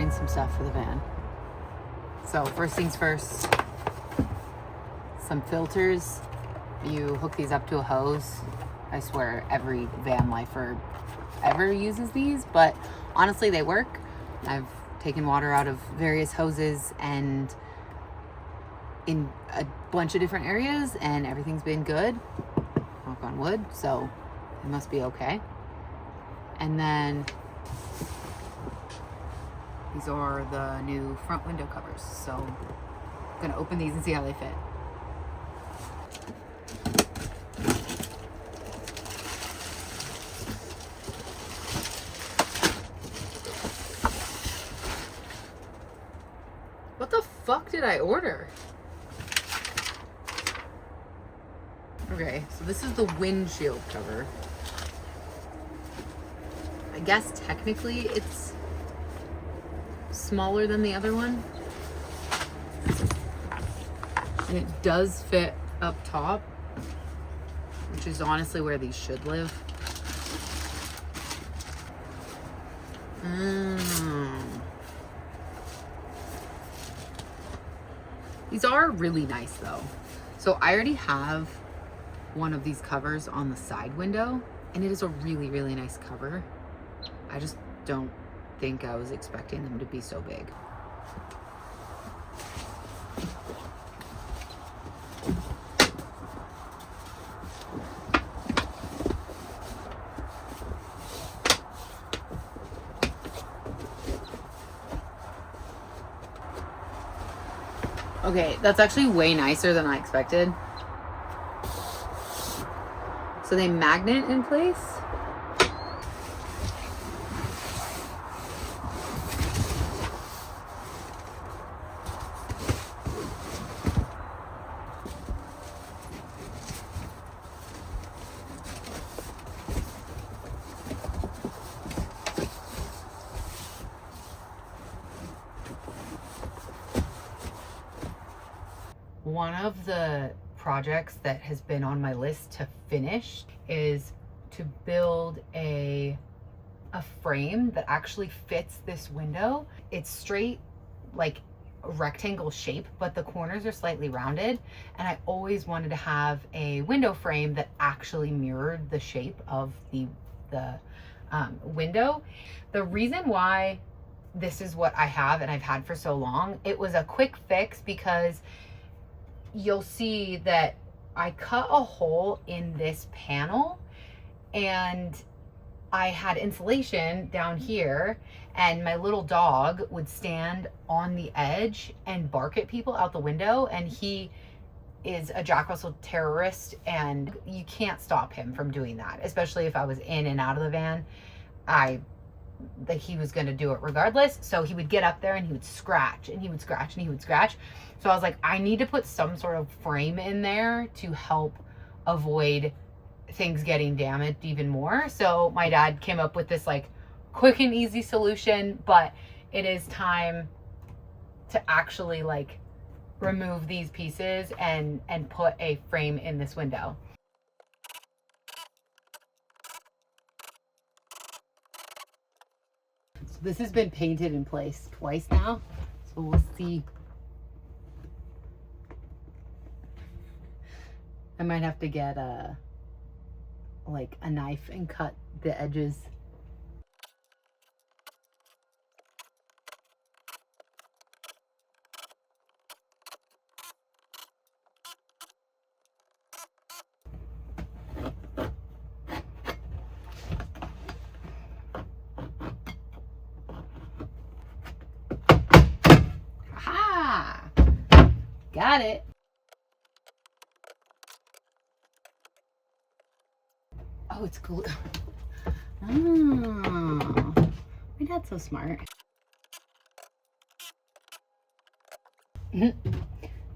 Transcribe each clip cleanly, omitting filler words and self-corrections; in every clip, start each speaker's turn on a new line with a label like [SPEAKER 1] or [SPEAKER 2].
[SPEAKER 1] ordering some stuff for the van. So first things first, some filters. You hook these up to a hose. I swear every van lifer ever uses these, but honestly they work. I've taken water out of various hoses and in a bunch of different areas, and everything's been good, knock on wood, so it must be okay. And then these are the new front window covers, so I'm gonna open these and see how they fit. What the fuck did I order? Okay, so this is the windshield cover. I guess technically it's smaller than the other one. And it does fit up top, which is honestly where these should live. These are really nice though. So I already have one of these covers on the side window, and it is a really, really nice cover. I just don't think I was expecting them to be so big. Okay, that's actually way nicer than I expected. So they magnet in place. One of the projects that has been on my list to finish is to build a frame that actually fits this window. It's straight, like a rectangle shape, but the corners are slightly rounded. And I always wanted to have a window frame that actually mirrored the shape of the window. The reason why this is what I have and I've had for so long, it was a quick fix because you'll see that I cut a hole in this panel and I had insulation down here, and my little dog would stand on the edge and bark at people out the window, and he is a Jack Russell terrorist and you can't stop him from doing that, especially if I was in and out of the van. He was going to do it regardless. So he would get up there and he would scratch and he would scratch and he would scratch. So I was like, I need to put some sort of frame in there to help avoid things getting damaged even more. So my dad came up with this like quick and easy solution, but it is time to actually like remove these pieces and put a frame in this window. So this has been painted in place twice now, so we'll see. I might have to get a knife and cut the edges. Aha! Got it. Oh, it's glue. Oh, my dad's so smart.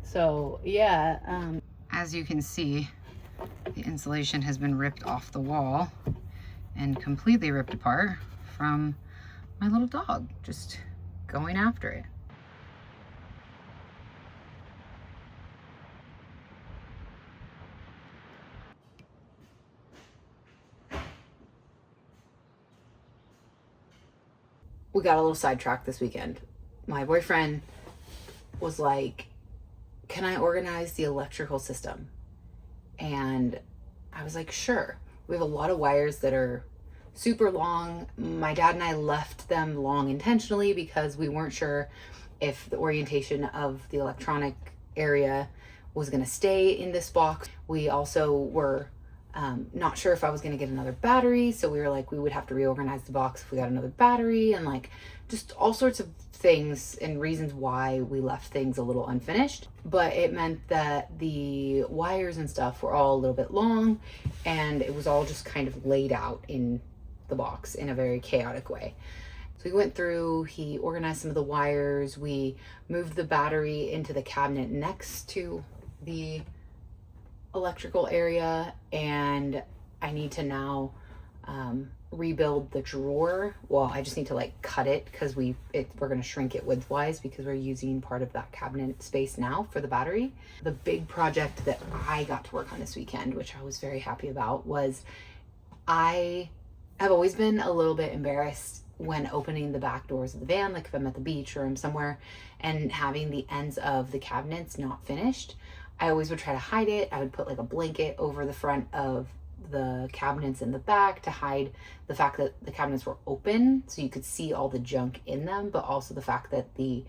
[SPEAKER 1] So yeah, as you can see, the insulation has been ripped off the wall and completely ripped apart from my little dog just going after it. we got a little sidetracked this weekend. My boyfriend was like, can I organize the electrical system? And I was like, sure. We have a lot of wires that are super long. My dad and I left them long intentionally because we weren't sure if the orientation of the electronic area was going to stay in this box. We also were not sure if I was going to get another battery. So we were like, we would have to reorganize the box if we got another battery, and like just all sorts of things and reasons why we left things a little unfinished. But it meant that the wires and stuff were all a little bit long, and it was all just kind of laid out in the box in a very chaotic way. So we went through, he organized some of the wires, we moved the battery into the cabinet next to the electrical area, and I need to now rebuild the drawer. Well, I just need to like cut it because we're going to shrink it widthwise because we're using part of that cabinet space now for the battery. The big project that I got to work on this weekend, which I was very happy about, was I have always been a little bit embarrassed when opening the back doors of the van, like if I'm at the beach or I'm somewhere, and having the ends of the cabinets not finished. I always would try to hide it. I would put like a blanket over the front of the cabinets in the back to hide the fact that the cabinets were open so you could see all the junk in them, but also the fact that the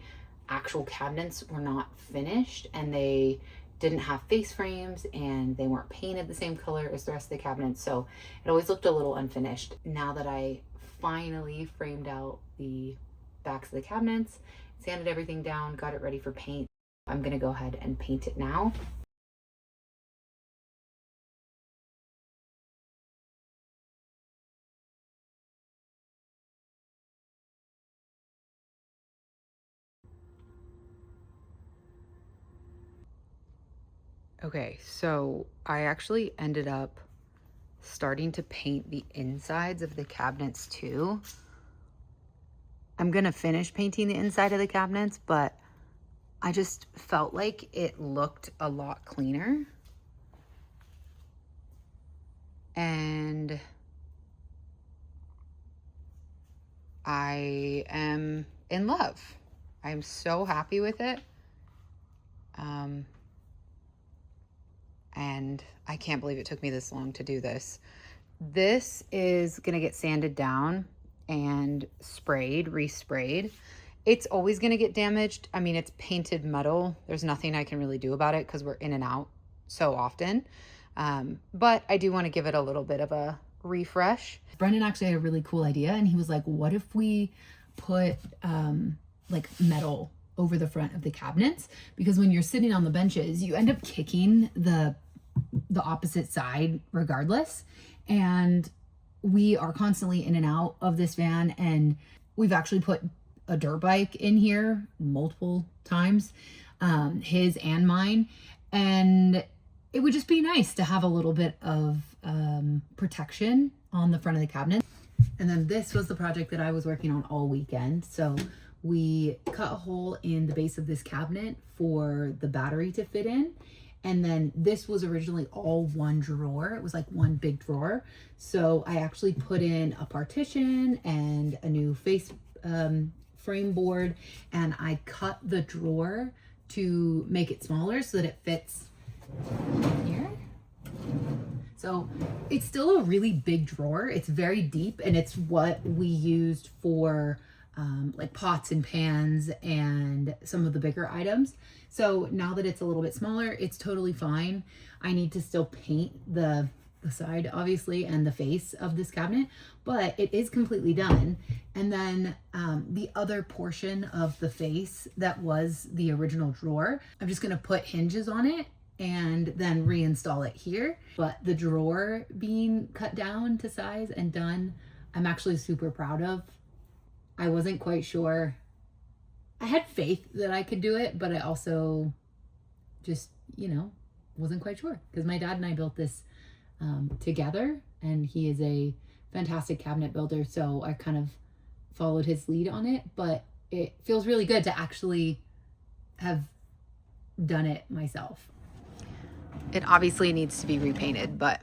[SPEAKER 1] actual cabinets were not finished and they didn't have face frames and they weren't painted the same color as the rest of the cabinets. So it always looked a little unfinished. Now that I finally framed out the backs of the cabinets, sanded everything down, got it ready for paint, I'm gonna go ahead and paint it now. Okay, so I actually ended up starting to paint the insides of the cabinets too. I'm gonna finish painting the inside of the cabinets, but I just felt like it looked a lot cleaner. And I am in love. I'm so happy with it. And I can't believe it took me this long to do this. This is gonna get sanded down and sprayed, resprayed. It's always gonna get damaged. I mean, it's painted metal. There's nothing I can really do about it because we're in and out so often. But I do wanna give it a little bit of a refresh. Brendan actually had a really cool idea, and he was like, what if we put like metal over the front of the cabinets? Because when you're sitting on the benches, you end up kicking the opposite side regardless. And we are constantly in and out of this van, and we've actually put a dirt bike in here multiple times, his and mine. And it would just be nice to have a little bit of protection on the front of the cabinet. And then this was the project that I was working on all weekend. So we cut a hole in the base of this cabinet for the battery to fit in. And then this was originally all one drawer. It was like one big drawer. So I actually put in a partition and a new face frame board, and I cut the drawer to make it smaller so that it fits here. So it's still a really big drawer. It's very deep, and it's what we used for like pots and pans and some of the bigger items. So now that it's a little bit smaller, it's totally fine. I need to still paint the side, obviously, and the face of this cabinet, but it is completely done. And then the other portion of the face that was the original drawer, I'm just gonna put hinges on it and then reinstall it here. But the drawer being cut down to size and done, I'm actually super proud of. I wasn't quite sure. I had faith that I could do it, but I also just, wasn't quite sure, because my dad and I built this together, and he is a fantastic cabinet builder. So I kind of followed his lead on it, but it feels really good to actually have done it myself. It obviously needs to be repainted, but